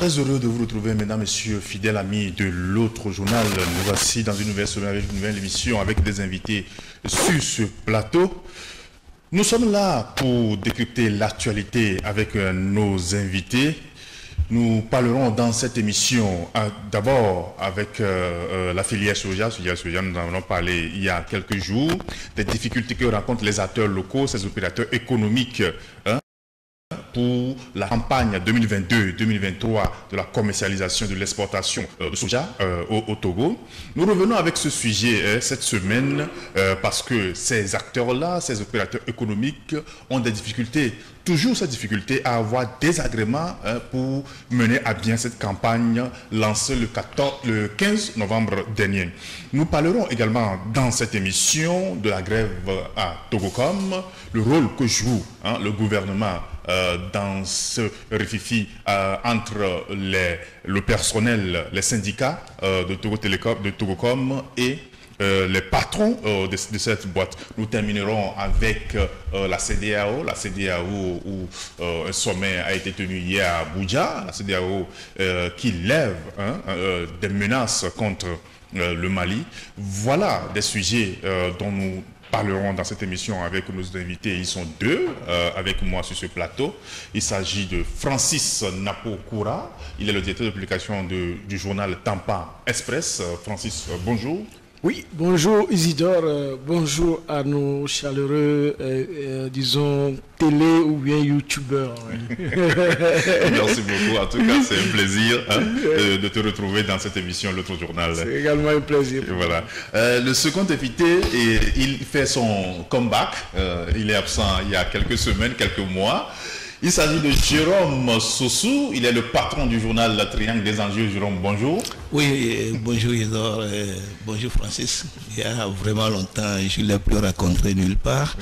Très heureux de vous retrouver, mesdames, messieurs, fidèles amis de l'autre journal. Nous voici dans une nouvelle semaine avec une nouvelle émission avec des invités sur ce plateau. Nous sommes là pour décrypter l'actualité avec nos invités. Nous parlerons dans cette émission d'abord avec la filière soja. Nous en avons parlé il y a quelques jours, des difficultés que rencontrent les acteurs locaux, ces opérateurs économiques, pour la campagne 2022-2023 de la commercialisation de l'exportation de soja au Togo. Nous revenons avec ce sujet cette semaine parce que ces acteurs-là, ces opérateurs économiques ont des difficultés, toujours cette difficulté à avoir des agréments pour mener à bien cette campagne lancée le 15 novembre dernier. Nous parlerons également dans cette émission de la grève à Togocom, le rôle que joue le gouvernement dans ce rififi entre le personnel, les syndicats de Togo Télécom, de Togocom et les patrons de cette boîte. Nous terminerons avec la CEDEAO où un sommet a été tenu hier à Abuja, la CEDEAO qui lève des menaces contre le Mali. Voilà des sujets dont nous parlerons dans cette émission avec nos invités. Ils sont deux avec moi sur ce plateau. Il s'agit de Francis Napo-Koura. Il est le directeur de publication du journal Tampa Express. Francis, bonjour. Oui, bonjour Isidore, bonjour à nos chaleureux, disons, télé ou bien youtubeurs. Merci beaucoup, en tout cas c'est un plaisir de te retrouver dans cette émission, l'autre journal. C'est également un plaisir. Voilà. Le second invité, il fait son comeback, il est absent il y a quelques semaines, quelques mois. Il s'agit de Jérôme Sossou, il est le patron du journal Le Triangle des Enjeux. Jérôme, bonjour. Oui, bonjour Isidore, bonjour Francis. Il y a vraiment longtemps, je ne l'ai plus rencontré nulle part.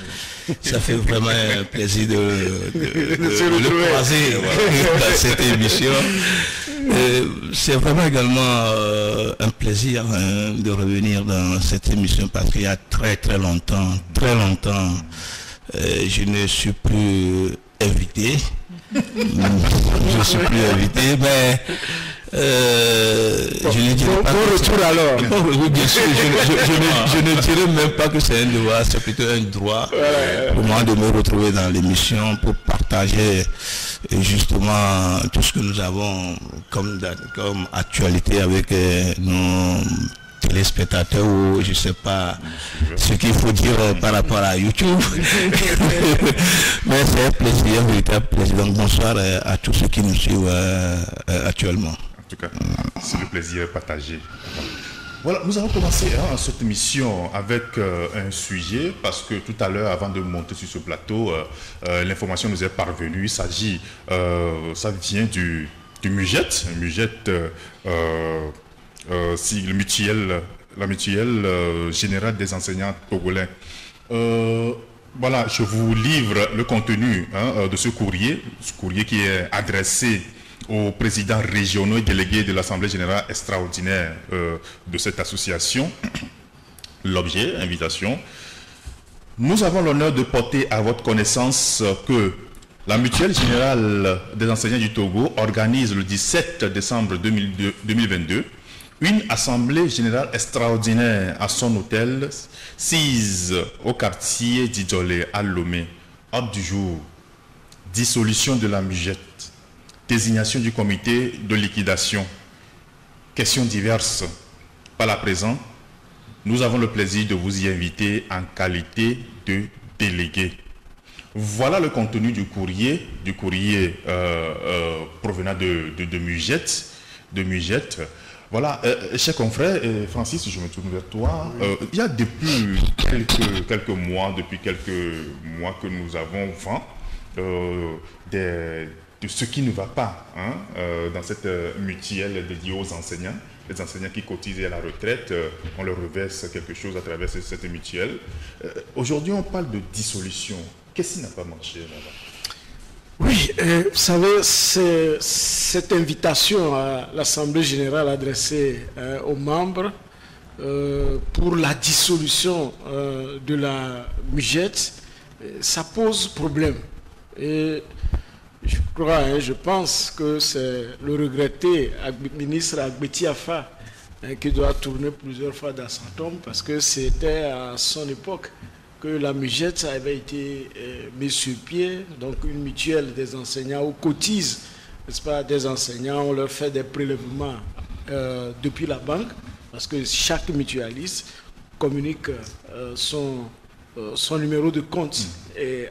Ça fait vraiment un plaisir de le croiser dans cette émission. C'est vraiment également un plaisir de revenir dans cette émission parce qu'il y a très longtemps, je ne suis plus invité. Je ne suis plus invité, mais je ne dirais pas. Bon retour alors. Oui, bien sûr, je ne dirais même pas que c'est un devoir, c'est plutôt un droit pour moi de me retrouver dans l'émission pour partager justement tout ce que nous avons comme actualité avec nos téléspectateurs ou je ne sais pas ce qu'il faut dire par rapport à YouTube. Mais c'est un plaisir, un véritable plaisir. Donc bonsoir à tous ceux qui nous suivent actuellement. En tout cas, c'est le plaisir partagé. Voilà, nous allons commencer cette émission avec un sujet parce que tout à l'heure, avant de monter sur ce plateau, l'information nous est parvenue. Il s'agit, ça vient du MUGET, la mutuelle générale des enseignants togolais. Voilà, je vous livre le contenu de ce courrier qui est adressé aux présidents régionaux et délégués de l'Assemblée générale extraordinaire de cette association. L'objet, invitation. Nous avons l'honneur de porter à votre connaissance que la mutuelle générale des enseignants du Togo organise le 17 décembre 2022 une assemblée générale extraordinaire à son hôtel, sise au quartier d'Idjolé à Lomé. Ordre du jour, dissolution de la MUGET, désignation du comité de liquidation, questions diverses. Par la présent, nous avons le plaisir de vous y inviter en qualité de délégué. Voilà le contenu du courrier provenant de MUGET. Voilà, chers confrères, Francis, je me tourne vers toi. Il y a depuis quelques mois que nous avons vent de ce qui ne va pas dans cette mutuelle dédiée aux enseignants. Les enseignants qui cotisent à la retraite, on leur reverse quelque chose à travers cette mutuelle. Aujourd'hui, on parle de dissolution. Qu'est-ce qui n'a pas marché là-bas? Oui, vous savez, cette invitation à l'Assemblée générale adressée aux membres pour la dissolution de la MUGET, ça pose problème. Et je crois, je pense que c'est le regretté ministre Agbeti Afa qui doit tourner plusieurs fois dans son tombe, parce que c'était à son époque que la MUGET avait été mise sur pied, donc une mutuelle des enseignants où cotisent, n'est-ce pas, des enseignants, on leur fait des prélèvements depuis la banque, parce que chaque mutualiste communique son numéro de compte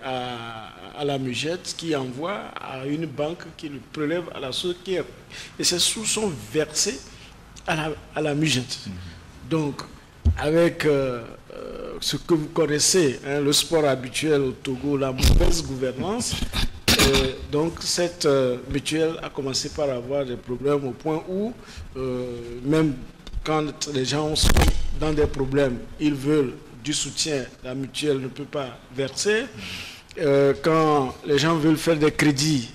à la MUGET, qui envoie à une banque qui le prélève à la source, et ces sous sont versés à la MUGET. Donc, avec ce que vous connaissez, le sport habituel au Togo, la mauvaise gouvernance, donc cette mutuelle a commencé par avoir des problèmes au point où, même quand les gens sont dans des problèmes, ils veulent du soutien, la mutuelle ne peut pas verser. Quand les gens veulent faire des crédits,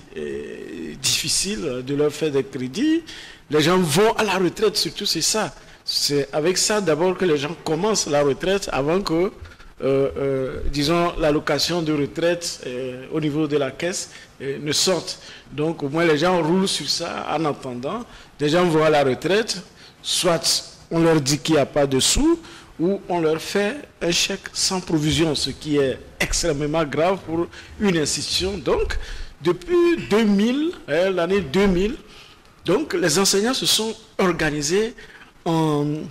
difficile de leur faire des crédits, les gens vont à la retraite, surtout c'est ça. C'est avec ça d'abord que les gens commencent la retraite avant que, disons, l'allocation de retraite au niveau de la caisse ne sorte. Donc au moins les gens roulent sur ça en attendant. Les gens vont à la retraite, soit on leur dit qu'il n'y a pas de sous, ou on leur fait un chèque sans provision, ce qui est extrêmement grave pour une institution. Donc depuis 2000, l'année 2000, donc les enseignants se sont organisés en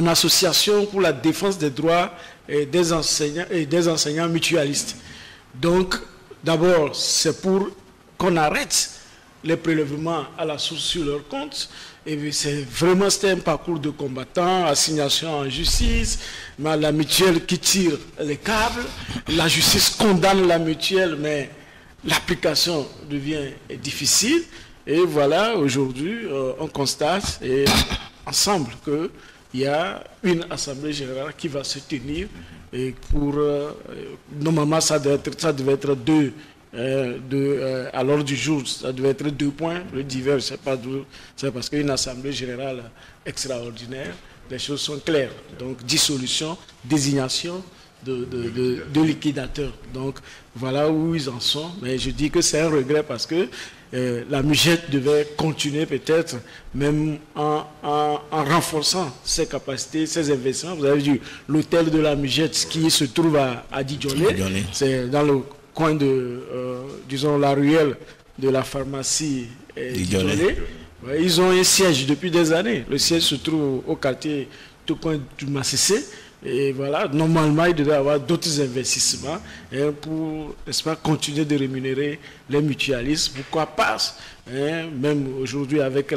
association pour la défense des droits des enseignants mutualistes. Donc, d'abord, c'est pour qu'on arrête les prélèvements à la source sur leur compte. Et c'était un parcours de combattants, assignation en justice, mais la mutuelle qui tire les câbles, la justice condamne la mutuelle, mais l'application devient difficile. Et voilà, aujourd'hui, on constate ensemble qu'il y a une assemblée générale qui va se tenir et pour normalement ça devait être deux à l'ordre du jour, ça devait être 2 points, le divers, je ne sais pas d'où, c'est parce qu'une assemblée générale extraordinaire, les choses sont claires. Donc dissolution, désignation de liquidateurs. Donc voilà où ils en sont, mais je dis que c'est un regret parce que la MUGET devait continuer peut-être même en renforçant ses capacités, ses investissements. Vous avez vu l'hôtel de la MUGET qui se trouve à Didjolé, c'est dans le coin de, disons, la ruelle de la pharmacie Didjolé. Ils ont un siège depuis des années. Le siège se trouve au quartier tout coin du Massissé. Et voilà, normalement, il devait y avoir d'autres investissements pour, n'est-ce pas, continuer de rémunérer les mutualistes. Pourquoi pas, même aujourd'hui avec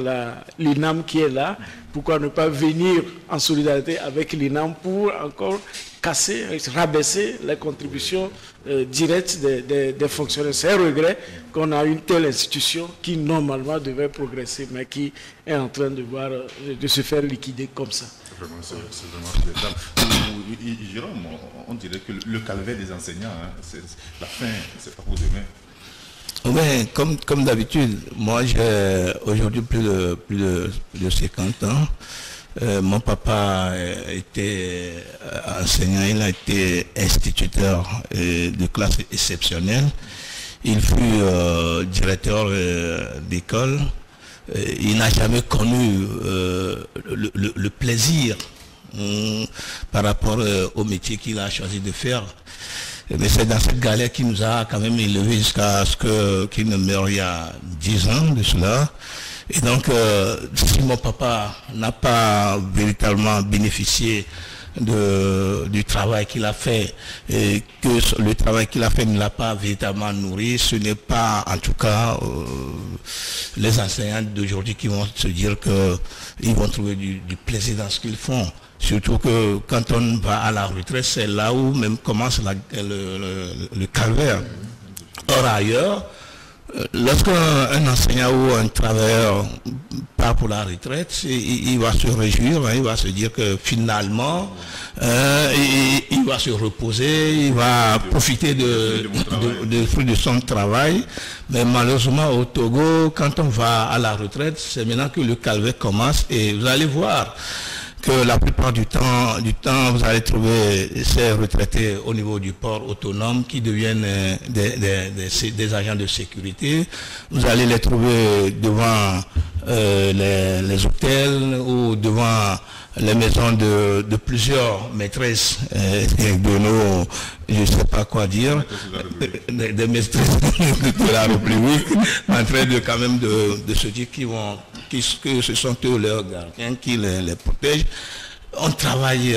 l'INAM qui est là, pourquoi ne pas venir en solidarité avec l'INAM pour encore casser, rabaisser les contributions directes des fonctionnaires. C'est un regret qu'on a une telle institution qui normalement devait progresser, mais qui est en train de se faire liquider comme ça. C'est vraiment regrettable. Jérôme, on dirait que le calvaire des enseignants, la fin, c'est pas pour demain. Oui, comme d'habitude, moi j'ai aujourd'hui plus de 50 ans. Mon papa était enseignant, il a été instituteur de classe exceptionnelle. Il fut directeur d'école. Il n'a jamais connu le plaisir par rapport au métier qu'il a choisi de faire. Mais c'est dans cette galère qui nous a quand même élevés jusqu'à ce qu'il ne meure il y a 10 ans de cela. Et donc, si mon papa n'a pas véritablement bénéficié du travail qu'il a fait, et que le travail qu'il a fait ne l'a pas véritablement nourri, ce n'est pas en tout cas les enseignants d'aujourd'hui qui vont se dire qu'ils vont trouver du plaisir dans ce qu'ils font. Surtout que quand on va à la retraite, c'est là où même commence le calvaire. Or ailleurs, lorsqu'un enseignant ou un travailleur part pour la retraite, il va se réjouir, il va se dire que finalement, il va se reposer, il va profiter du fruit de son travail. Mais malheureusement au Togo, quand on va à la retraite, c'est maintenant que le calvaire commence et vous allez voir que la plupart du temps, vous allez trouver ces retraités au niveau du port autonome qui deviennent des agents de sécurité. Vous allez les trouver devant les hôtels ou devant les maisons de plusieurs maîtresses de nos, je ne sais pas quoi dire, des maîtresses de la République, en train de quand même de se dire que ce sont eux leurs gardiens qui les protègent. On travaille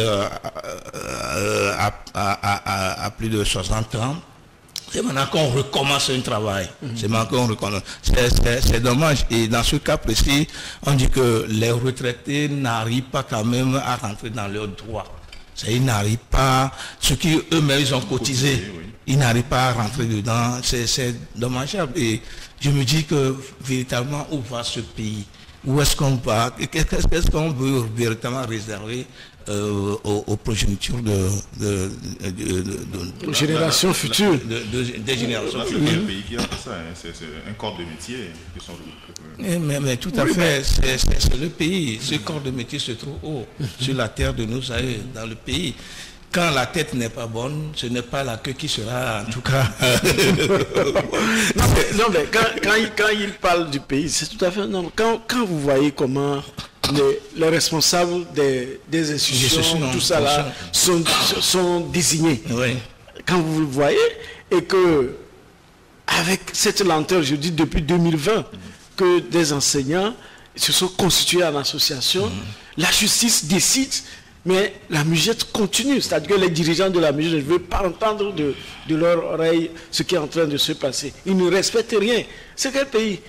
à plus de 60 ans. C'est maintenant qu'on recommence un travail. C'est maintenant qu'on recommence. C'est dommage. Et dans ce cas précis, on dit que les retraités n'arrivent pas quand même à rentrer dans leurs droits. Ils n'arrivent pas, ce qui eux-mêmes ils ont cotisé, ils n'arrivent pas à rentrer dedans. C'est dommageable. Et je me dis que véritablement, où va ce pays? Où est-ce qu'on va? Qu'est-ce qu'on veut véritablement réserver aux progénitures de générations futures. Des générations futures. C'est un pays qui a ça, hein. C'est un corps de métier qui sont... Mais tout à fait, c'est le pays. Ce corps de métier se trouve haut, sur la terre de nos aïeux, dans le pays. Quand la tête n'est pas bonne, ce n'est pas la queue qui sera, en tout cas... non, mais quand il parle du pays, c'est tout à fait... Non, quand vous voyez comment les responsables des institutions, tout ça là, sont désignés, quand vous le voyez, et que avec cette lenteur, je dis depuis 2020, que des enseignants se sont constitués en association, la justice décide, mais la MUGET continue. C'est-à-dire que les dirigeants de la MUGET ne veulent pas entendre de leur oreille ce qui est en train de se passer. Ils ne respectent rien. C'est quel pays?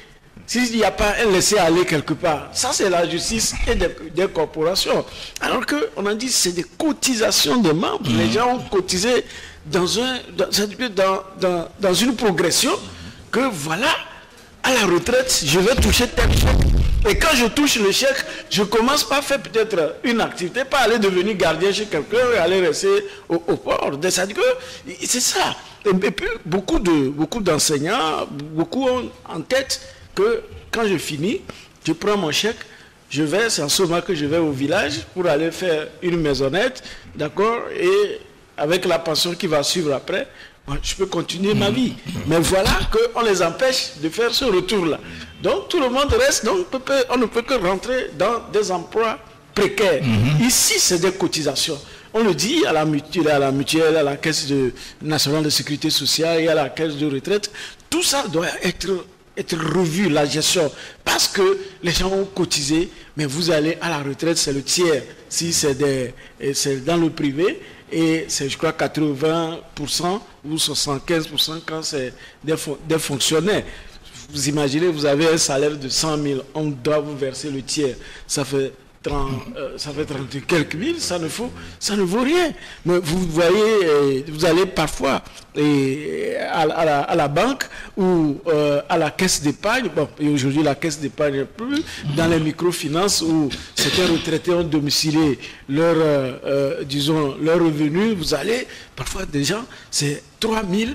S'il n'y a pas un laisser-aller quelque part, ça c'est la justice et des corporations. Alors qu'on a dit que c'est des cotisations des membres. Les gens ont cotisé dans une progression que voilà, à la retraite, je vais toucher tel chèque. Et quand je touche le chèque, je commence par faire peut-être une activité, pas aller devenir gardien chez quelqu'un et aller rester au port. C'est-à-dire que c'est ça. Et puis beaucoup d'enseignants, beaucoup ont en tête que quand je finis, je prends mon chèque, je vais, c'est en ce moment que je vais au village pour aller faire une maisonnette, d'accord, et avec la pension qui va suivre après, je peux continuer ma vie. Mais voilà qu'on les empêche de faire ce retour-là. Donc tout le monde reste, donc on ne peut que rentrer dans des emplois précaires. Ici, c'est des cotisations. On le dit à la mutuelle, à la caisse nationale de sécurité sociale et à la caisse de retraite. Tout ça doit être revu, la gestion. Parce que les gens ont cotisé, mais vous allez à la retraite, c'est le tiers. Si c'est dans le privé, et c'est, je crois, 80% ou 75% quand c'est des fonctionnaires. Vous imaginez, vous avez un salaire de 100 000, on doit vous verser le tiers. Ça fait 30 et quelques mille, ça ne vaut rien. Mais vous voyez, vous allez parfois à la banque ou à la caisse d'épargne. Bon, et aujourd'hui, la caisse d'épargne n'est plus. Dans les microfinances où certains retraités ont domicilié leur revenu, vous allez, parfois des gens, c'est 3 000.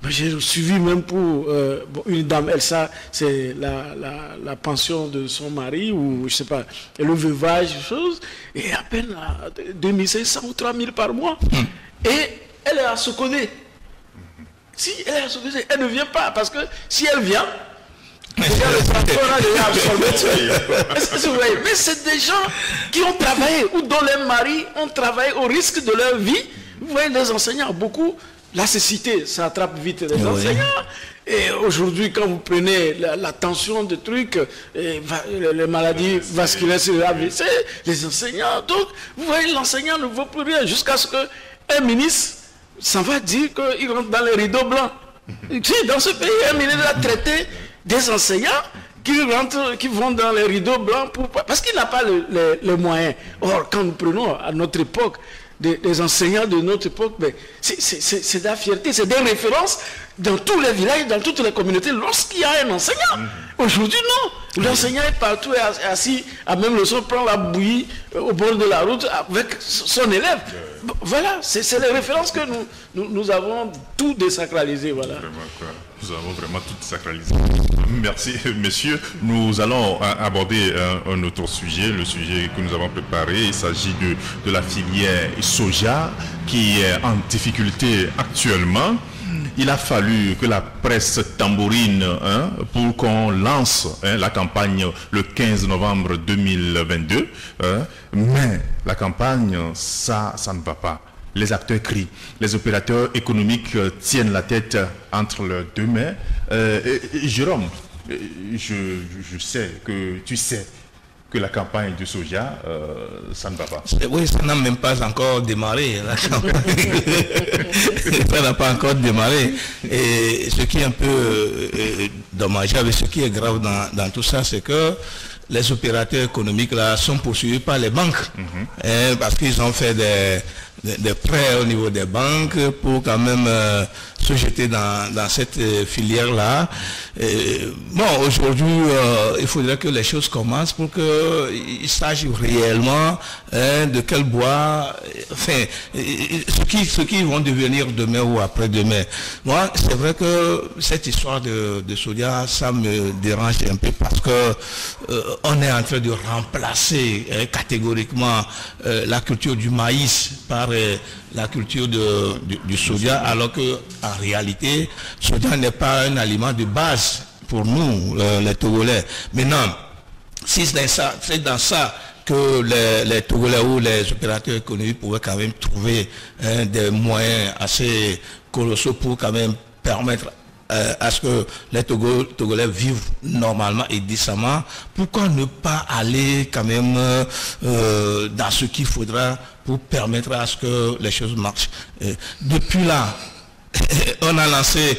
J'ai suivi même pour une dame, Elsa, c'est la pension de son mari, ou je sais pas, le veuvage, chose, et à peine 2500 ou 3000 par mois. Et elle est à Sokodé. Si elle est à Sokodé, elle ne vient pas, parce que si elle vient, mais c'est des gens qui ont travaillé, ou dont les maris ont travaillé au risque de leur vie. Vous voyez, les enseignants, beaucoup. La cécité, ça attrape vite les enseignants. Et aujourd'hui, quand vous prenez la tension de trucs, les maladies vasculaires, AVC, les enseignants, donc, vous voyez, l'enseignant ne vaut plus rien jusqu'à ce qu'un ministre s'en va dire qu'il rentre dans les rideaux blancs. Si, dans ce pays, un ministre a traité des enseignants qui vont dans les rideaux blancs parce qu'il n'a pas les moyens. Or, quand nous prenons à notre époque, des enseignants de notre époque, c'est de la fierté, c'est des références dans tous les villages, dans toutes les communautés, lorsqu'il y a un enseignant. Aujourd'hui, non. L'enseignant est partout, est assis à même le sol, prend la bouillie au bord de la route avec son élève. Voilà, c'est les références que nous avons tout désacralisé. Voilà. Nous avons vraiment tout sacralisé. Merci, messieurs. Nous allons aborder un autre sujet, le sujet que nous avons préparé. Il s'agit de la filière soja qui est en difficulté actuellement. Il a fallu que la presse tambourine pour qu'on lance la campagne le 15 novembre 2022. Mais la campagne, ça ne va pas. Les acteurs crient. Les opérateurs économiques tiennent la tête entre leurs deux mains. Jérôme, je sais que tu sais que la campagne du soja, ça ne va pas. Oui, ça n'a même pas encore démarré. La campagne. Ça n'a pas encore démarré. Et ce qui est un peu dommageable, ce qui est grave dans tout ça, c'est que les opérateurs économiques là sont poursuivis par les banques. Parce qu'ils ont fait des prêts au niveau des banques pour quand même se jeter dans cette filière-là. Bon, aujourd'hui, il faudrait que les choses commencent pour qu'il s'agisse réellement de quel bois, enfin, ce qui vont devenir demain ou après-demain. Moi, c'est vrai que cette histoire de soja, ça me dérange un peu parce que on est en train de remplacer catégoriquement la culture du maïs par la culture du soja, alors que en réalité, le soja n'est pas un aliment de base pour nous, les Togolais. Maintenant, si c'est dans ça que les Togolais ou les opérateurs économiques pouvaient quand même trouver des moyens assez colossaux pour quand même permettre à ce que les Togolais vivent normalement et décemment, pourquoi ne pas aller quand même dans ce qu'il faudra pour permettre à ce que les choses marchent. Depuis là, on a lancé,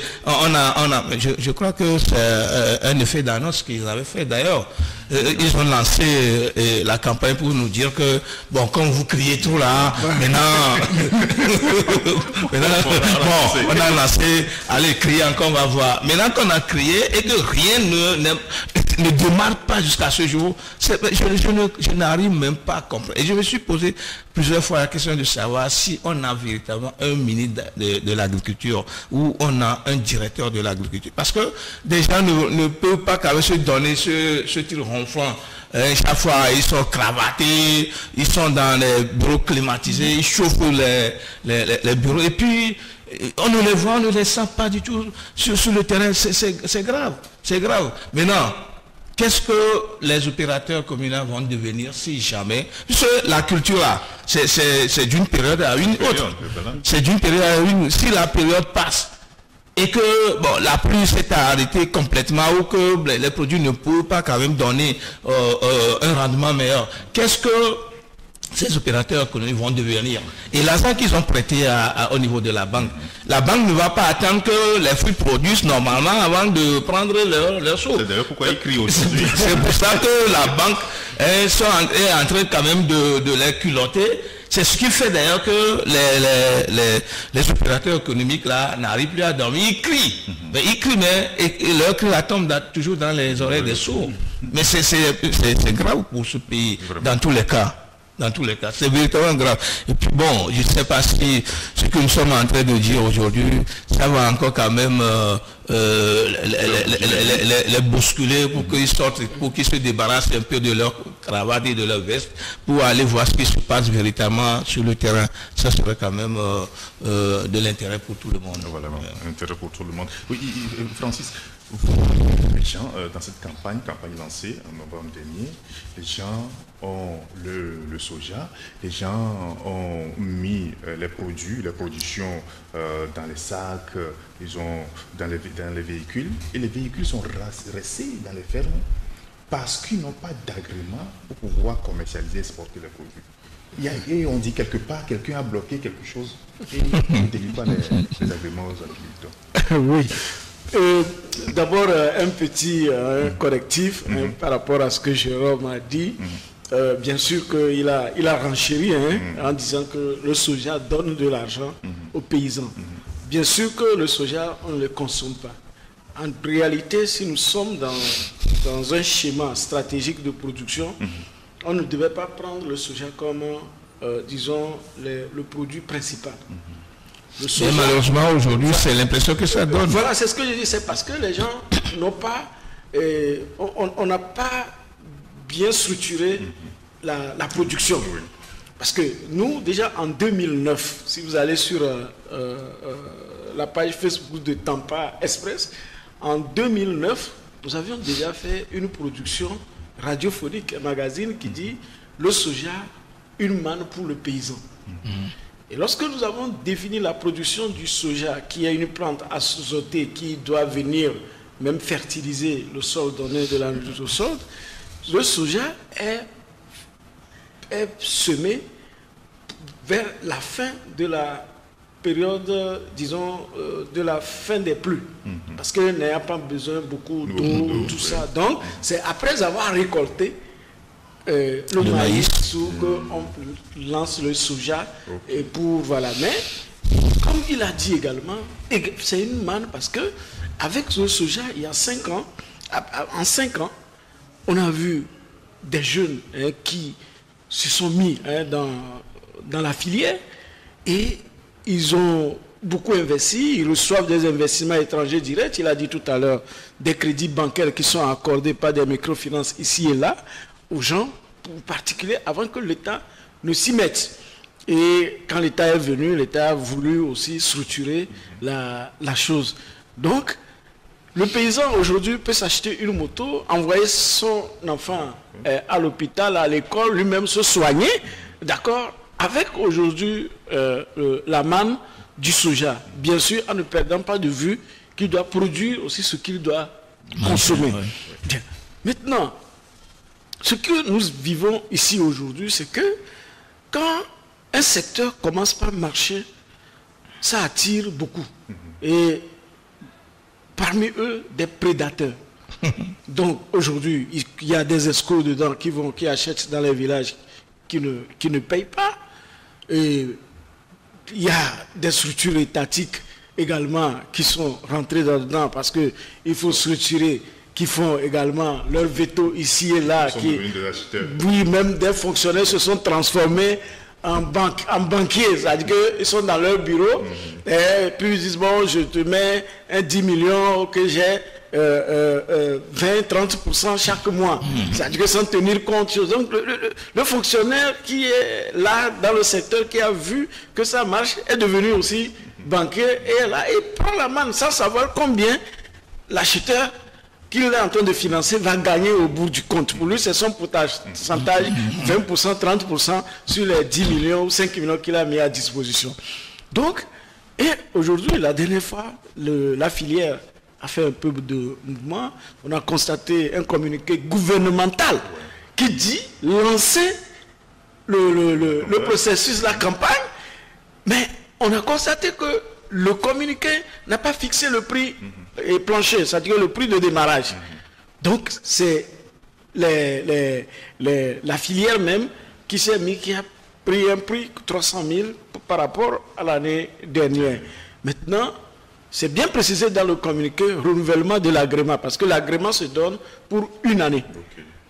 je crois que c'est un effet d'annonce qu'ils avaient fait d'ailleurs. Ils ont lancé la campagne pour nous dire que, bon, comme vous criez tout là, maintenant, bon, on a lancé, allez, crier encore, on va voir. Maintenant qu'on a crié et que rien ne démarre pas jusqu'à ce jour, je n'arrive même pas à comprendre. Et je me suis posé plusieurs fois la question de savoir si on a véritablement un ministre de l'agriculture ou on a un directeur de l'agriculture. Parce que des gens ne peuvent pas quand même se donner ce tir ronflant. Chaque fois, ils sont cravatés, ils sont dans les bureaux climatisés, ils chauffent les bureaux. Et puis, on ne les voit, on ne les sent pas du tout sur le terrain. C'est grave, c'est grave. Maintenant, qu'est-ce que les opérateurs communaux vont devenir si jamais... Parce que la culture, là, c'est d'une période à une autre. C'est d'une période à une autre. Si la période passe et que bon, la pluie s'est arrêtée complètement ou que les produits ne peuvent pas quand même donner un rendement meilleur, qu'est-ce que ces opérateurs économiques vont devenir? Et l'argent qu'ils ont prêté au niveau de la banque ne va pas attendre que les fruits produisent normalement avant de prendre leur saut. C'est d'ailleurs pourquoi ils crient aujourd'hui. C'est pour ça que la banque est en train quand même de les culotter. C'est ce qui fait d'ailleurs que les opérateurs économiques là n'arrivent plus à dormir. Ils crient. Mais ils crient, mais et leur cri là tombe toujours dans les oreilles des sourds. Mais c'est grave pour ce pays, dans tous les cas. Dans tous les cas, c'est véritablement grave. Et puis bon, je ne sais pas si ce que nous sommes en train de dire aujourd'hui, ça va encore quand même les bousculer pour qu'ils sortent, pour qu'ils se débarrassent un peu de leur cravate et de leur veste, pour aller voir ce qui se passe véritablement sur le terrain. Ça serait quand même de l'intérêt pour tout le monde. Voilà, intérêt pour tout le monde. Oui, Francis, les gens, dans cette campagne lancée en novembre dernier, les gens ont le soja, les gens ont mis les productions dans les sacs, ils ont dans les véhicules, et les véhicules sont restés dans les fermes parce qu'ils n'ont pas d'agrément pour pouvoir commercialiser et exporter les produits. Et on dit quelque part, quelqu'un a bloqué quelque chose et il ne délivre pas les agréments aux agriculteurs. Oui. D'abord, un petit correctif par rapport à ce que Jérôme a dit. Bien sûr qu'il a renchéri en disant que le soja donne de l'argent aux paysans. Bien sûr que le soja, on ne le consomme pas. En réalité, si nous sommes dans un schéma stratégique de production, on ne devait pas prendre le soja comme, disons, le produit principal. Le soja, mais malheureusement, aujourd'hui, c'est l'impression que ça donne. Voilà, c'est ce que je dis. C'est parce que les gens n'ont pas... on n'a pas bien structuré la production. Parce que nous, déjà en 2009, si vous allez sur la page Facebook de Tampa Express, en 2009, nous avions déjà fait une production radiophonique, un magazine qui dit « Le soja, une manne pour le paysan ». Et lorsque nous avons défini la production du soja, qui est une plante azotée qui doit venir même fertiliser le sol, donner de la nourriture au sol, le soja est semé vers la fin de la période, disons, de la fin des pluies. Parce qu'il n'y a pas besoin beaucoup d'eau, tout ça. Donc, c'est après avoir récolté le maïs qu'on lance le soja. Et pour, voilà. Mais, comme il a dit également, c'est une manne parce que avec le soja, il y a 5 ans, en 5 ans, on a vu des jeunes qui se sont mis dans la filière et ils ont beaucoup investi, ils reçoivent des investissements étrangers directs. Il a dit tout à l'heure des crédits bancaires qui sont accordés par des microfinances ici et là aux gens, en particulier avant que l'État ne s'y mette. Et quand l'État est venu, l'État a voulu aussi structurer la chose. Donc, le paysan aujourd'hui peut s'acheter une moto, envoyer son enfant à l'hôpital, à l'école, lui-même se soigner, d'accord, avec aujourd'hui la manne du soja. Bien sûr, en ne perdant pas de vue qu'il doit produire aussi ce qu'il doit consommer. Bien. Maintenant, ce que nous vivons ici aujourd'hui, c'est que quand un secteur commence par marcher, ça attire beaucoup. Et parmi eux, des prédateurs. Donc aujourd'hui, il y a des escrocs dedans qui achètent dans les villages qui ne payent pas. Et il y a des structures étatiques également qui sont rentrées dedans parce qu'il faut structurer, qui font également leur veto ici et là. Oui, même des fonctionnaires se sont transformés en banquiers, c'est-à-dire qu'ils sont dans leur bureau et puis ils disent bon, je te mets un 10 millions que j'ai 20-30% chaque mois, c'est-à-dire que sans tenir compte. Donc le fonctionnaire qui est là dans le secteur, qui a vu que ça marche, est devenu aussi banquier et là il prend la manne sans savoir combien l'acheteur qu'il est en train de financer va gagner au bout du compte. Pour lui, c'est son pourcentage, 20%, 30% sur les 10 millions ou 5 millions qu'il a mis à disposition. Donc, et aujourd'hui, la dernière fois, la filière a fait un peu de mouvement. On a constaté un communiqué gouvernemental qui dit lancer le processus, la campagne, mais on a constaté que le communiqué n'a pas fixé le prix et plancher, c'est-à-dire le prix de démarrage. Donc, c'est la filière même qui s'est mis, qui a pris un prix 300 000 par rapport à l'année dernière. Maintenant, c'est bien précisé dans le communiqué renouvellement de l'agrément, parce que l'agrément se donne pour une année.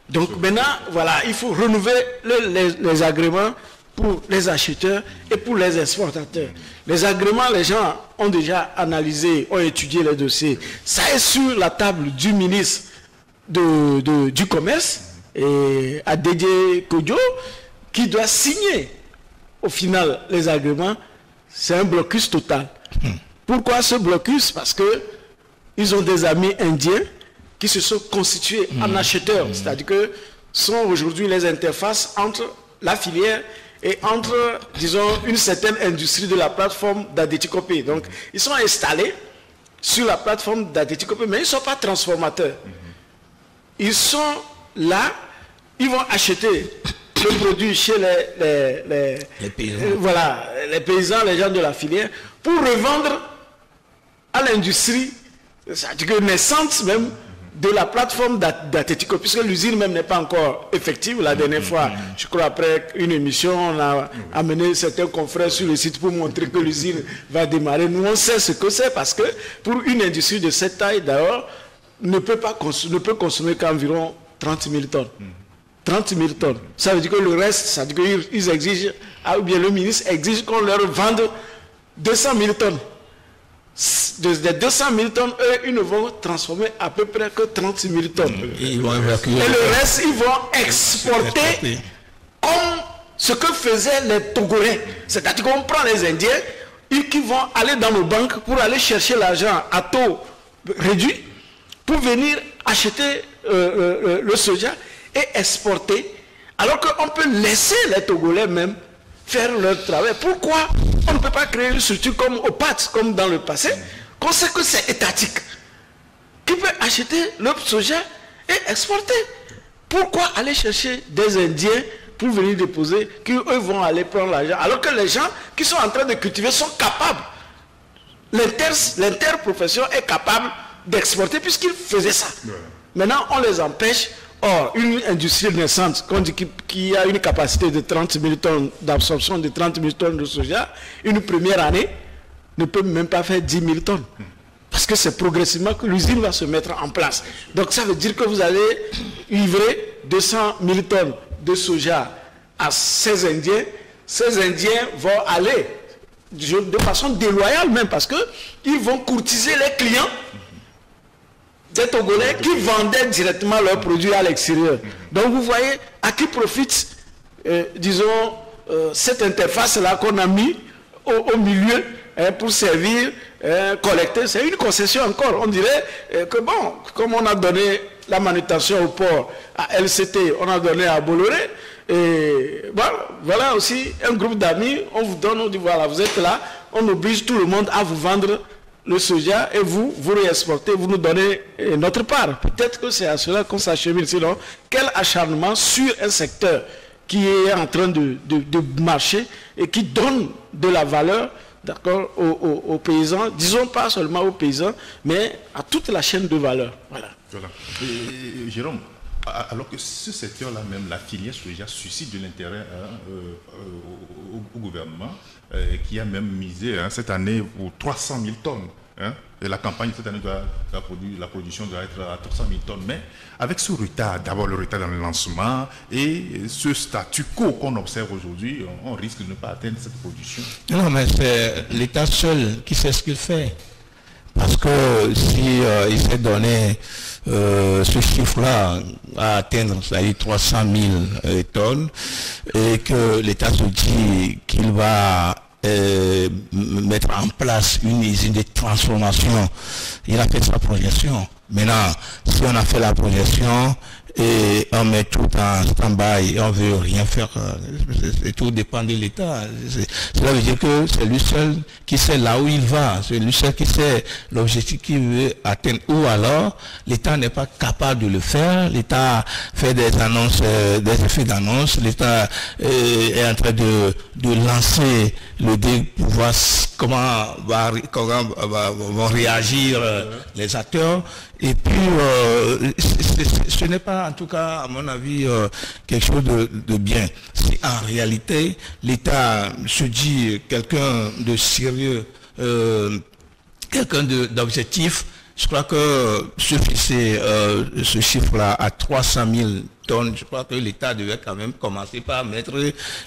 Donc maintenant, voilà, il faut renouveler les agréments pour les acheteurs et pour les exportateurs. Les agréments, les gens ont déjà analysé, ont étudié les dossiers. Ça est sur la table du ministre du Commerce, et Adédié Kodjo, qui doit signer au final les agréments. C'est un blocus total. Pourquoi ce blocus? Parce que ils ont des amis indiens qui se sont constitués en acheteurs, c'est-à-dire que sont aujourd'hui les interfaces entre la filière et entre, disons, une certaine industrie de la plateforme d'Adétikopé. Donc, ils sont installés sur la plateforme d'Adétikopé, mais ils ne sont pas transformateurs. Ils sont là, ils vont acheter le produit chez les paysans. Voilà, les paysans, les gens de la filière, pour revendre à l'industrie, c'est-à-dire que naissante même, de la plateforme d'Adétikopé, puisque l'usine même n'est pas encore effective. La dernière fois, je crois, après une émission, on a amené certains confrères sur le site pour montrer que l'usine va démarrer. Nous, on sait ce que c'est, parce que pour une industrie de cette taille, d'ailleurs, ne peut consommer qu'environ 30 000 tonnes. 30 000 tonnes. Ça veut dire que le reste, ça veut dire qu'ils exigent, ou bien le ministre exige qu'on leur vende 200 000 tonnes. Des 200 000 tonnes, eux, ils ne vont transformer à peu près que 36 000 tonnes. Et le reste, ils vont exporter comme ce que faisaient les Togolais. C'est-à-dire qu'on prend les Indiens qui vont aller dans nos banques pour aller chercher l'argent à taux réduit pour venir acheter le soja et exporter, alors qu'on peut laisser les Togolais même faire leur travail. Pourquoi on ne peut pas créer une structure comme OPAT, comme dans le passé, qu'on sait que c'est étatique, qui peut acheter le soja et exporter? Pourquoi aller chercher des Indiens pour venir déposer, qu'eux vont aller prendre l'argent, alors que les gens qui sont en train de cultiver sont capables, l'interprofession est capable d'exporter puisqu'ils faisaient ça. Maintenant, on les empêche. Or, une industrie naissante, qu'on dit qui a une capacité de 30 000 tonnes d'absorption de 30 000 tonnes de soja, une première année ne peut même pas faire 10 000 tonnes. Parce que c'est progressivement que l'usine va se mettre en place. Donc ça veut dire que vous allez livrer 200 000 tonnes de soja à ces Indiens. Ces Indiens vont aller de façon déloyale même, parce qu'ils vont courtiser les clients des Togolais qui vendaient directement leurs produits à l'extérieur. Donc vous voyez à qui profite, disons, cette interface-là qu'on a mis au milieu pour servir, collecter. C'est une concession encore. On dirait que bon, comme on a donné la manutention au port à LCT, on a donné à Bolloré, et voilà aussi un groupe d'amis, on vous donne, on dit voilà, vous êtes là, on oblige tout le monde à vous vendre le soja et vous réexportez, vous nous donnez notre part. Peut-être que c'est à cela qu'on s'achemine. Sinon, quel acharnement sur un secteur qui est en train de marcher et qui donne de la valeur, d'accord, aux paysans, disons pas seulement aux paysans, mais à toute la chaîne de valeur. Voilà. Et, Jérôme, alors que ce secteur-là même, la filière soja suscite de l'intérêt au gouvernement, qui a même misé cette année pour 300 000 tonnes. Et la campagne cette année, la production doit être à 300 000 tonnes. Mais avec ce retard, d'abord le retard dans le lancement et ce statu quo qu'on observe aujourd'hui, on risque de ne pas atteindre cette production. Non, mais c'est l'État seul qui sait ce qu'il fait. Parce que si il s'est donné ce chiffre-là à atteindre, c'est-à-dire 300 000 tonnes, et que l'État se dit qu'il va mettre en place une usine de transformation, il a fait sa projection. Maintenant, si on a fait la projection et on met tout en stand-by et on ne veut rien faire, tout dépend de l'État. Cela veut dire que c'est lui seul qui sait là où il va, c'est lui seul qui sait l'objectif qu'il veut atteindre. Ou alors, l'État n'est pas capable de le faire, l'État fait des annonces, des effets d'annonce, l'État est en train de lancer le dé pour voir comment vont réagir les acteurs. Et puis, ce n'est pas, en tout cas, à mon avis, quelque chose de bien. Si en réalité, l'État se dit quelqu'un de sérieux, quelqu'un d'objectif, je crois que fixer ce chiffre-là à 300 000 tonnes, je crois que l'État devait quand même commencer par mettre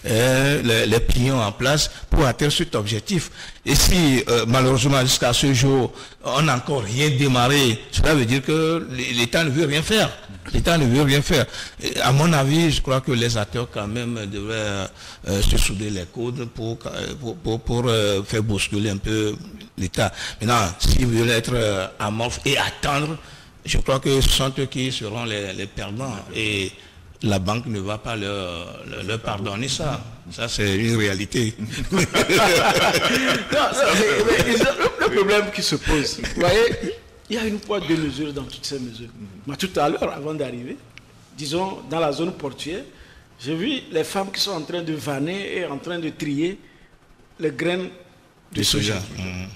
les pliants en place pour atteindre cet objectif. Et si malheureusement jusqu'à ce jour, on n'a encore rien démarré, cela veut dire que l'État ne veut rien faire. L'État ne veut rien faire. Et à mon avis, je crois que les acteurs quand même devraient se souder les coudes pour faire bousculer un peu l'État. Maintenant, s'ils veulent être amorphes et attendre, je crois que ce sont eux qui seront les perdants. Et la banque ne va pas leur pardonner ça. Ça, c'est une réalité. Non, le problème qui se pose, vous voyez, il y a une poids de mesures dans toutes ces mesures. Moi, tout à l'heure, avant d'arriver, disons, dans la zone portuaire, j'ai vu les femmes qui sont en train de vanner et en train de trier les graines de soja.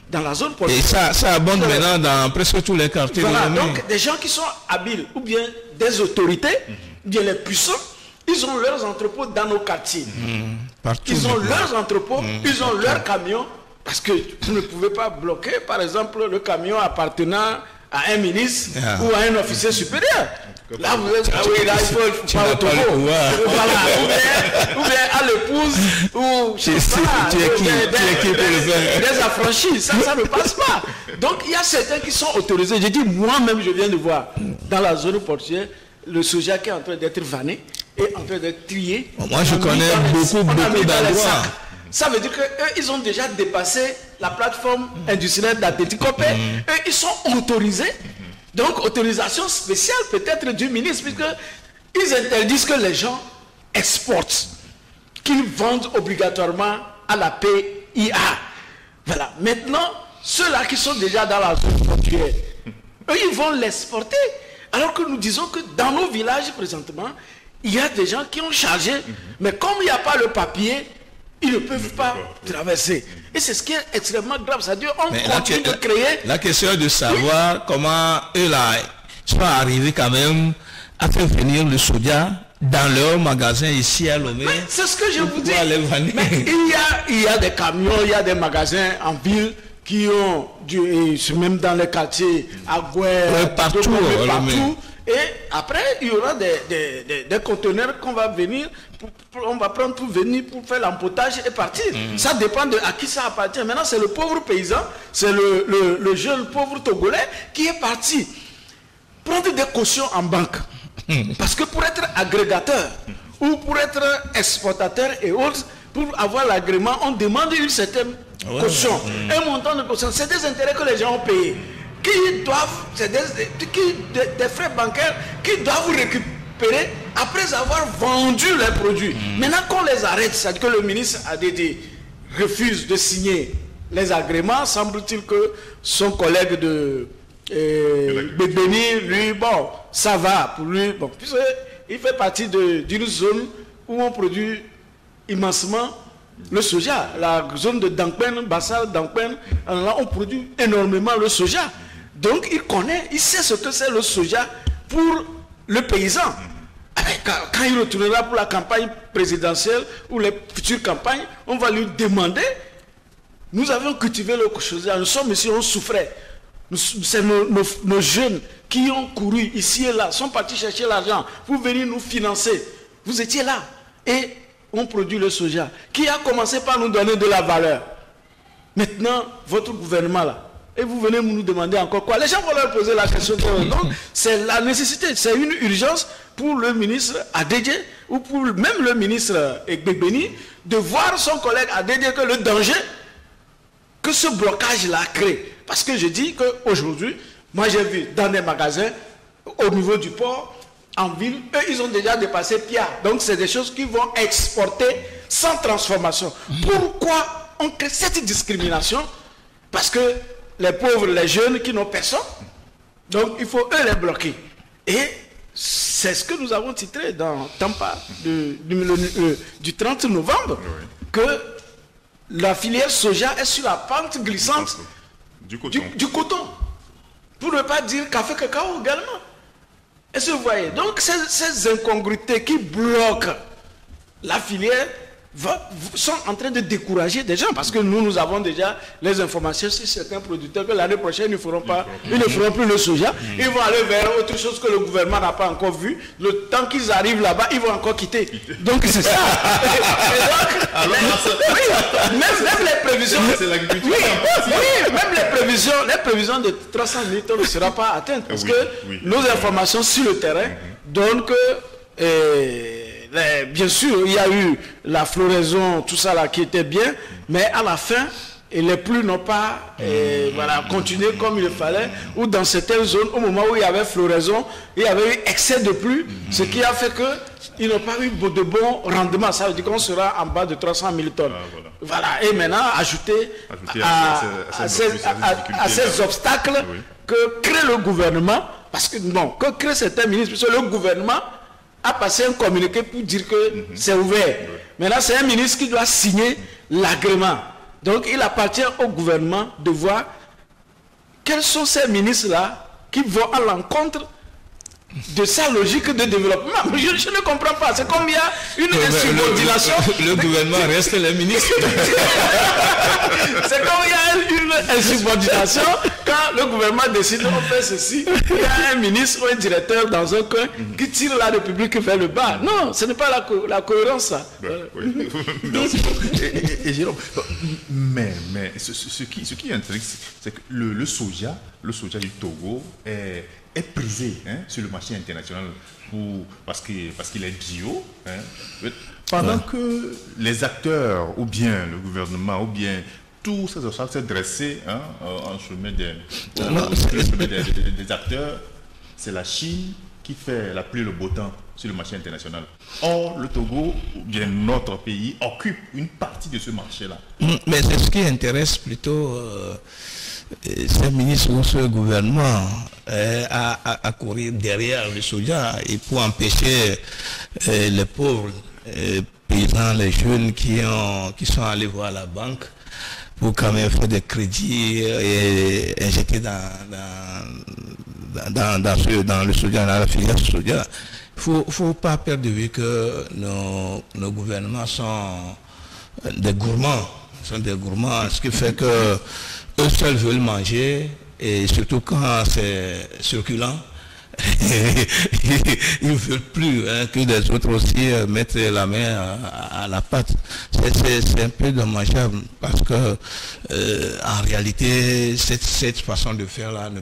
Dans la zone portuaire. Et ça abonde maintenant dans presque tous les quartiers. Voilà, donc des gens qui sont habiles, ou bien des autorités, ou bien les puissants, ils ont leurs entrepôts dans nos quartiers. Ils ont leurs entrepôts, ils ont leurs camions, parce que vous ne pouvez pas bloquer, par exemple, le camion appartenant à un ministre ou à un officier supérieur. Là, vous êtes, là, il faut pas autour. Voilà. Ou bien à l'épouse, ou tu es qui pour le faire? Des affranchis, ça ne passe pas. Donc il y a certains qui sont autorisés. Je dis, moi-même, je viens de voir dans la zone portuaire le soja qui est en train d'être vanné et en train d'être trié. Moi, je connais beaucoup d'endroits. Ça veut dire qu'eux, ils ont déjà dépassé la plateforme industrielle d'Atletico Pay. Eux, ils sont autorisés. Donc, autorisation spéciale peut-être du ministre, puisqu'ils interdisent que les gens exportent, qu'ils vendent obligatoirement à la PIA. Voilà. Maintenant, ceux-là qui sont déjà dans la zone portuaire, eux, ils vont l'exporter. Alors que nous disons que dans nos villages, présentement, il y a des gens qui ont chargé, mais comme il n'y a pas le papier, ils ne peuvent pas traverser. Et c'est ce qui est extrêmement grave. C'est-à-dire on continue de créer... La question est de savoir comment eux là sont arrivés quand même à faire venir le soja dans leur magasin ici à Lomé. C'est ce que je vous dis. Mais il y a des camions, il y a des magasins en ville qui ont, même dans les quartiers, à Gouer, partout. Et après, il y aura des conteneurs qu'on va venir, on va prendre pour venir pour faire l'empotage et partir. Ça dépend de à qui ça appartient. Maintenant, c'est le pauvre paysan, c'est le jeune pauvre Togolais qui est parti prendre des cautions en banque. Parce que pour être agrégateur ou pour être exportateur et autres, pour avoir l'agrément, on demande une certaine caution. Un montant de caution. C'est des intérêts que les gens ont payés. Qui doivent, c'est des frais bancaires qui doivent récupérer après avoir vendu les produits. Maintenant qu'on les arrête, c'est-à-dire que le ministre ADD refuse de signer les agréments, semble-t-il que son collègue de Béni, lui, bon, ça va pour lui, bon, puisqu'il fait partie d'une zone où on produit immensément le soja. La zone de Dankpen, Bassal, Dankpen, là on produit énormément le soja. Donc il connaît, il sait ce que c'est le soja pour le paysan. Quand il retournera pour la campagne présidentielle ou les futures campagnes, on va lui demander, nous avions cultivé le soja, nous sommes ici, on souffrait. C'est nos jeunes qui ont couru ici et là, sont partis chercher l'argent pour venir nous financer. Vous étiez là et on produit le soja qui a commencé par nous donner de la valeur. Maintenant, votre gouvernement là, et vous venez nous demander encore quoi? Les gens vont leur poser la question. Donc, c'est la nécessité, c'est une urgence pour le ministre Adedje ou pour même le ministre Egbebeni de voir son collègue Adedje que le danger que ce blocage-là crée. Parce que je dis qu'aujourd'hui, moi j'ai vu dans des magasins, au niveau du port, en ville, eux ils ont déjà dépassé Pia. Donc c'est des choses qui vont exporter sans transformation. Pourquoi on crée cette discrimination? Parce que les pauvres, les jeunes qui n'ont personne, donc il faut eux les bloquer. Et c'est ce que nous avons titré dans Tampa du 30 novembre, que la filière soja est sur la pente glissante du coton. Pour ne pas dire café cacao également. Est-ce que vous voyez? Donc ces incongruités qui bloquent la filière sont en train de décourager des gens, parce que nous avons déjà les informations sur certains producteurs que l'année prochaine ils ne feront plus le soja, ils vont aller vers autre chose que le gouvernement n'a pas encore vu. Le temps qu'ils arrivent là-bas, ils vont encore quitter. Donc c'est ça. Même les prévisions, les prévisions de 300 000 tonnes ne seront pas atteintes, parce que nos informations sur le terrain donnent que bien sûr, il y a eu la floraison, tout ça là qui était bien, mais à la fin, les pluies n'ont pas continué comme il le fallait, ou dans certaines zones, au moment où il y avait floraison, il y avait eu excès de pluie, ce qui a fait qu'ils n'ont pas eu de bon rendement. Ça veut dire qu'on sera en bas de 300 000 tonnes. Voilà. Et maintenant, ajouter à ces obstacles que crée le gouvernement, parce que que crée certains ministres, parce que le gouvernement a passé un communiqué pour dire que c'est ouvert. Maintenant, c'est un ministre qui doit signer l'agrément. Donc, il appartient au gouvernement de voir quels sont ces ministres-là qui vont à l'encontre de sa logique de développement. Je ne comprends pas. C'est comme il y a une insubordination. Le gouvernement reste le ministre. C'est comme il y a une insubordination quand le gouvernement décide on fait ceci. Il y a un ministre ou un directeur dans un coin qui tire la République vers le bas. Non, ce n'est pas la cohérence, ça. Oui. Et Jérôme, mais ce qui intrigue, c'est que le soja du Togo est prisé sur le marché international parce qu'il est bio. Pendant que les acteurs, ou bien le gouvernement, ou bien tous ces obstacles s'est dressé en chemin des acteurs, c'est la Chine qui fait la pluie et le beau temps sur le marché international. Or, le Togo, ou bien notre pays, occupe une partie de ce marché-là. Mais c'est ce qui intéresse plutôt ce ministre ou ce gouvernement à courir derrière le soja et pour empêcher les pauvres paysans, les jeunes qui sont allés voir la banque pour quand même faire des crédits et injecter dans le soja, dans la filière soja. Faut pas perdre de vue que nos gouvernements sont des gourmands. Ce qui fait que eux seuls veulent manger, et surtout quand c'est circulant, ils ne veulent plus que les autres aussi mettent la main à la pâte. C'est un peu dommageable parce que en réalité cette façon de faire là ne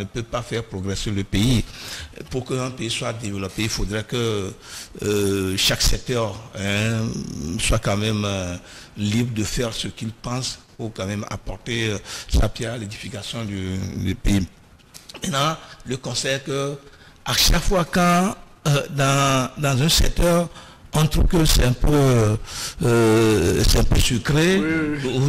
peut pas faire progresser le pays. Pour qu'un pays soit développé, il faudrait que chaque secteur soit quand même libre de faire ce qu'il pense pour quand même apporter sa pierre à l'édification du pays. Maintenant, le conseil que à chaque fois quand dans un secteur on trouve que c'est un peu sucré,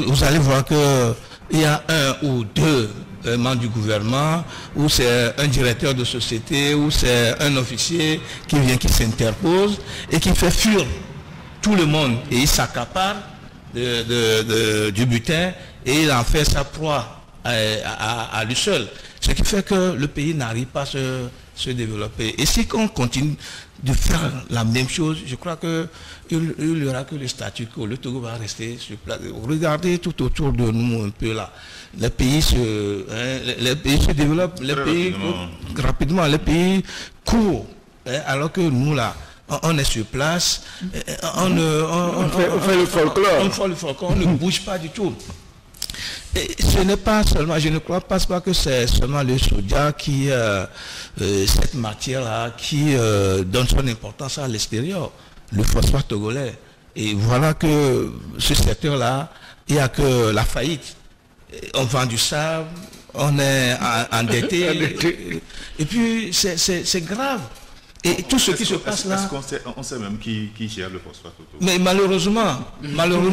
vous allez voir que il y a un ou deux membres du gouvernement, ou c'est un directeur de société, ou c'est un officier qui s'interpose et qui fait fuir tout le monde, et il s'accapare du butin et il en fait sa proie à lui seul. Ce qui fait que le pays n'arrive pas à se développer. Et si on continue de faire la même chose, je crois qu'il n'y aura que le statu quo. Le Togo va rester sur place. Regardez tout autour de nous un peu là. Les pays se développent, rapidement, les pays courent. Alors que nous là, on est sur place, on fait le folklore, on ne bouge pas du tout. Et ce n'est pas seulement, je ne crois pas que c'est seulement le soja qui, cette matière-là, qui donne son importance à l'extérieur, le phosphate togolais. Et voilà que ce secteur-là, il n'y a que la faillite. On vend du sable, on est endetté, et puis c'est grave. Et tout ce qui se passe là... Est-ce qu'on sait même qui gère le phosphate? Mais malheureusement,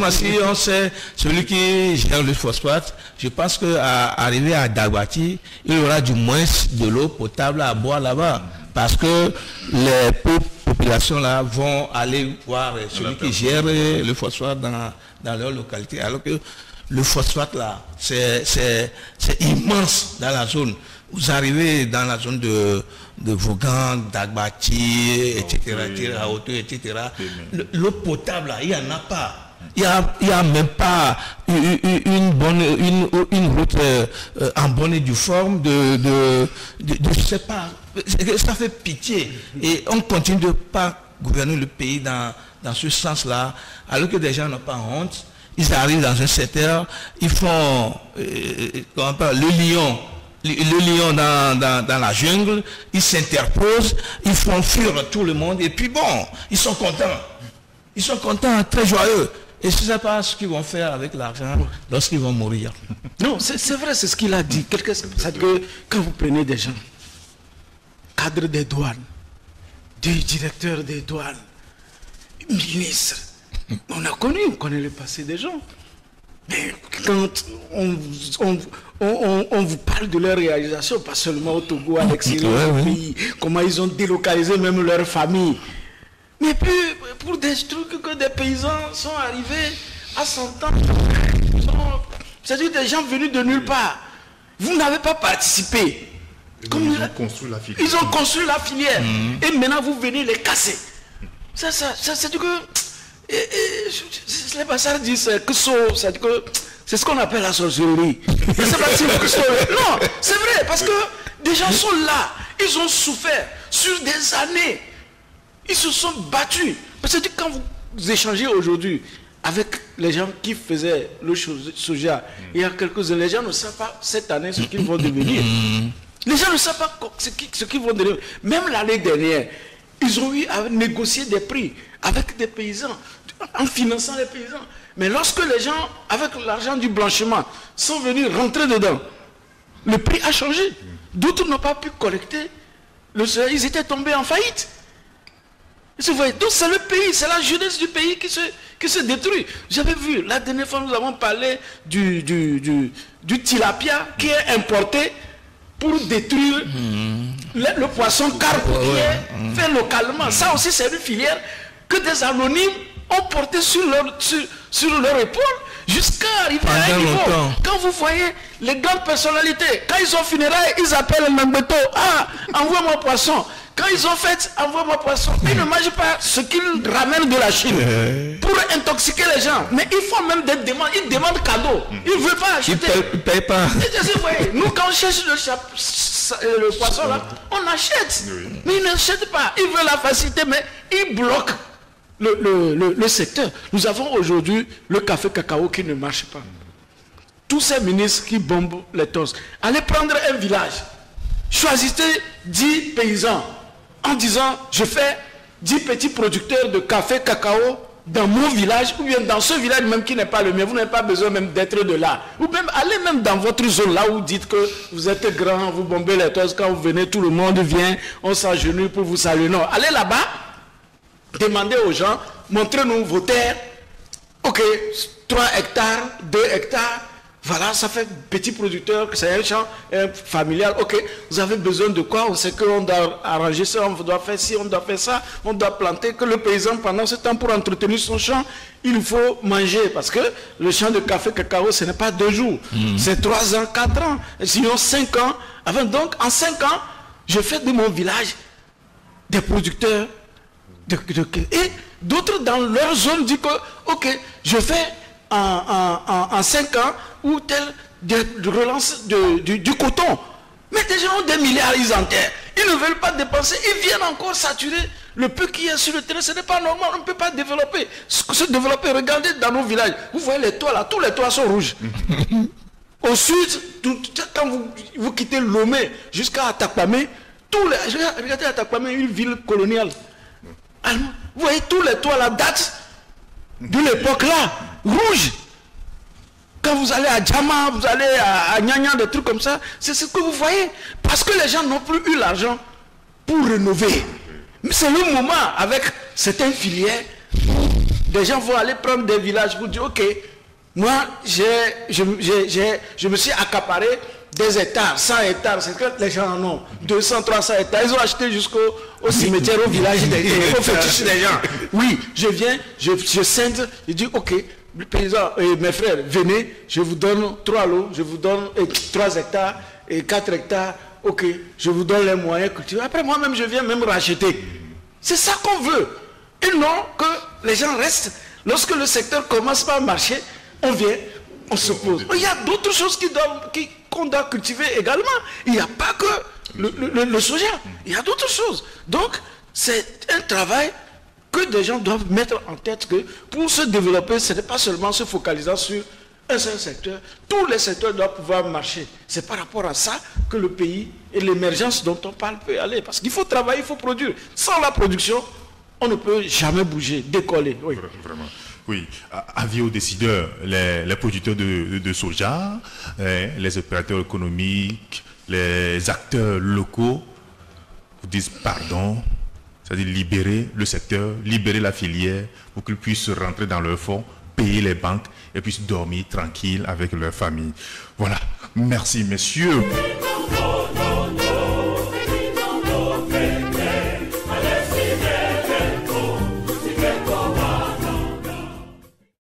si on sait celui qui gère le phosphate, je pense qu'à arriver à Dagbati, il y aura du moins de l'eau potable à boire là-bas. Parce que les populations là vont aller voir celui qui gère le phosphate dans leur localité. Alors que le phosphate là, c'est immense dans la zone. Vous arrivez dans la zone de Vaughan, Dagbati, etc., etc. L'eau potable, là, il n'y en a pas. Il n'y a même pas une route en bonne et due forme je sais pas. Ça fait pitié. Et on continue de ne pas gouverner le pays dans ce sens-là, alors que des gens n'ont pas honte. Ils arrivent dans un secteur, ils font le lion dans la jungle, ils s'interposent, ils font fuir tout le monde, et puis bon, ils sont contents. Ils sont contents, très joyeux. Et je ne sais pas ce qu'ils vont faire avec l'argent lorsqu'ils vont mourir. Non, c'est vrai, c'est ce qu'il a dit. C'est que quand vous prenez des gens, cadres des douanes, des directeurs des douanes, ministres, on connaît le passé des gens. Mais quand on vous parle de leur réalisation, pas seulement au Togo, à l'extérieur du pays, comment ils ont délocalisé même leur famille. Mais puis, pour des trucs que des paysans sont arrivés à 100 ans, c'est-à-dire des gens venus de nulle part. Vous n'avez pas participé Ils ont construit la filière. Ils ont construit la filière. Et maintenant, vous venez les casser. Ça c'est du que... les Bassards disent que c'est ce qu'on appelle la sorcellerie. Non, c'est vrai, parce que des gens sont là. Ils ont souffert sur des années. Ils se sont battus. Parce que quand vous échangez aujourd'hui avec les gens qui faisaient le soja, il y a quelques-uns, les gens ne savent pas cette année ce qu'ils vont devenir. Les gens ne savent pas ce qu'ils vont devenir. Même l'année dernière, ils ont eu à négocier des prix avec des paysans, en finançant les paysans. Mais lorsque les gens, avec l'argent du blanchiment, sont venus rentrer dedans, le prix a changé. D'autres n'ont pas pu collecter le soja. Ils étaient tombés en faillite. Donc c'est le pays, c'est la jeunesse du pays qui se détruit. J'avais vu, la dernière fois nous avons parlé du tilapia qui est importé pour détruire le poisson carpe qui est fait localement. Ça aussi c'est une filière que des anonymes ont porté sur leur épaule jusqu'à arriver à un niveau. Quand vous voyez les grandes personnalités, quand ils ont funérailles, ils appellent Nambeto, envoie-moi poisson. Quand ils ont fait, envoie-moi poisson. Ils ne mangent pas ce qu'ils ramènent de la Chine pour intoxiquer les gens. Mais ils font même des demandes. Ils demandent cadeau. Ils ne veulent pas acheter. Ils ne payent pas. Nous, quand on cherche le poisson, là, on achète. Mais ils n'achètent pas. Ils veulent la facilité, mais ils bloquent le secteur. Nous avons aujourd'hui le café cacao qui ne marche pas. Tous ces ministres qui bombent les tosses. Allez prendre un village. Choisissez 10 paysans en disant je fais 10 petits producteurs de café cacao dans mon village ou bien dans ce village même qui n'est pas le mien. Vous n'avez pas besoin même d'être de là. Ou même allez même dans votre zone là où vous dites que vous êtes grand, vous bombez les tosses, quand vous venez tout le monde vient, on s'agenouille pour vous saluer. Non, allez là-bas, demandez aux gens, montrez-nous vos terres. Ok, 3 hectares, 2 hectares. Voilà, ça fait petit producteur, c'est un champ familial. Ok, vous avez besoin de quoi? On sait qu'on doit arranger ça, on doit faire ci, on doit faire ça, on doit planter. Que le paysan, pendant ce temps, pour entretenir son champ, il faut manger. Parce que le champ de café cacao, ce n'est pas 2 jours. C'est 3 ans, 4 ans. Et sinon 5 ans. Donc, en 5 ans, je fais de mon village des producteurs. Et d'autres dans leur zone disent que, ok, je fais en 5 ans ou telle de relance du coton. Mais des gens ont des milliards, ils enterrent. Ils ne veulent pas dépenser, ils viennent encore saturer le peu qui est sur le terrain. Ce n'est pas normal, on ne peut pas développer. Se développer, regardez dans nos villages. Vous voyez les toits là, tous les toits sont rouges. Au sud, quand vous quittez Lomé jusqu'à Atakpamé, regardez Atakpamé, une ville coloniale. Vous voyez tous les toits là datent de l'époque là, rouge. Quand vous allez à Djama, vous allez à Nyanya, des trucs comme ça, c'est ce que vous voyez. Parce que les gens n'ont plus eu l'argent pour rénover. Mais c'est le moment, avec certaines filières, des gens vont aller prendre des villages pour dire, ok, moi, je me suis accaparé des hectares, 100 hectares, c'est que les gens en ont 200, 300 hectares. Ils ont acheté jusqu'au cimetière, au village, au fétiche des gens. Oui, je viens, je scinde, je dis, ok, le paysan et mes frères, venez, je vous donne 3 lots, je vous donne 3 hectares et 4 hectares, ok, je vous donne les moyens cultivés. Après, moi-même, je viens même racheter. C'est ça qu'on veut. Et non que les gens restent. Lorsque le secteur commence par marcher, on vient, on se pose. Il y a d'autres choses qu'on doit cultiver également. Il n'y a pas que le soja. Il y a d'autres choses. Donc, c'est un travail que des gens doivent mettre en tête que pour se développer, ce n'est pas seulement se focalisant sur un seul secteur. Tous les secteurs doivent pouvoir marcher. C'est par rapport à ça que le pays et l'émergence dont on parle peut aller. Parce qu'il faut travailler, il faut produire. Sans la production, on ne peut jamais bouger, décoller. Oui. Vraiment. Oui, avis aux décideurs, les producteurs de soja, les opérateurs économiques, les acteurs locaux vous disent pardon, c'est-à-dire libérer le secteur, libérer la filière pour qu'ils puissent rentrer dans leur fonds, payer les banques et puissent dormir tranquille avec leur famille. Voilà, merci messieurs.